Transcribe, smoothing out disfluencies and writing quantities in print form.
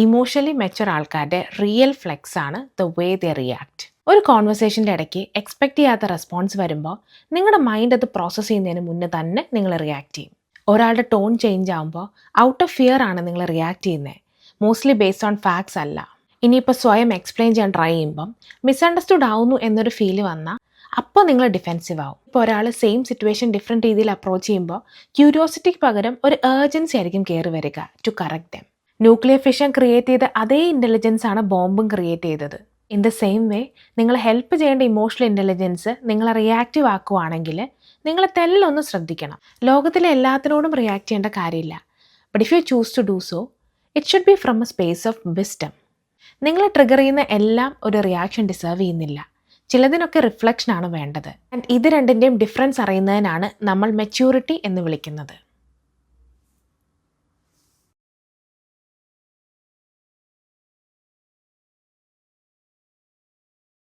Emotionally mature ആൾക്കാരുടെ real flex ആണ് the way they react. ഒരു കോൺവെർസേഷൻ്റെ ഇടയ്ക്ക് എക്സ്പെക്ട് ചെയ്യാത്ത റെസ്പോൺസ് വരുമ്പോൾ നിങ്ങളുടെ മൈൻഡ് അത് പ്രോസസ്സ് ചെയ്യുന്നതിന് മുന്നേ തന്നെ നിങ്ങൾ റിയാക്ട് ചെയ്യും. ഒരാളുടെ ടോൺ ചേഞ്ച് ആകുമ്പോൾ ഔട്ട് ഓഫ് ഫിയർ ആണ് നിങ്ങൾ റിയാക്ട് ചെയ്യുന്നത്, മോസ്റ്റ്ലി ബേസ്ഡ് ഓൺ ഫാക്ട്സ് അല്ല. ഇനിയിപ്പോൾ സ്വയം എക്സ്പ്ലെയിൻ ചെയ്യാൻ ട്രൈ ചെയ്യുമ്പം മിസ്അണ്ടർസ്റ്റുഡ് ആവുന്നു എന്നൊരു ഫീല് വന്നാൽ അപ്പോൾ നിങ്ങൾ ഡിഫെൻസീവ് ആവും. ഇപ്പോൾ ഒരാൾ സെയിം സിറ്റുവേഷൻ ഡിഫറെൻറ്റ് രീതിയിൽ അപ്രോച്ച് ചെയ്യുമ്പോൾ ക്യൂരിയോസിറ്റിക്ക് പകരം ഒരു ഏർജൻസി ആയിരിക്കും കയറി വരിക to correct them. Nuclear fission create ചെയ്ത അതേ ഇൻ്റലിജൻസ് ആണ് ബോംബും ക്രിയേറ്റ് ചെയ്തത്. ഇൻ ദ സെയിം വേ നിങ്ങൾ ഹെൽപ്പ് ചെയ്യേണ്ട ഇമോഷണൽ ഇൻ്റലിജൻസ് നിങ്ങളെ റിയാക്റ്റീവ് ആക്കുവാണെങ്കിൽ നിങ്ങൾ തെല്ലൊന്ന് ശ്രദ്ധിക്കണം. ലോകത്തിലെ എല്ലാത്തിനോടും റിയാക്ട് ചെയ്യേണ്ട കാര്യമില്ല. But if you choose to do so, it should be from a space of wisdom. നിങ്ങളെ ട്രിഗർ ചെയ്യുന്ന എല്ലാം ഒരു റിയാക്ഷൻ ഡിസേർവ് ചെയ്യുന്നില്ല. ചിലതിനൊക്കെ റിഫ്ലക്ഷനാണ് വേണ്ടത്. ആൻഡ് ഇത് രണ്ടിൻ്റെയും ഡിഫറൻസ് അറിയുന്നതിനാണ് നമ്മൾ മെച്യൂരിറ്റി എന്ന് വിളിക്കുന്നത്.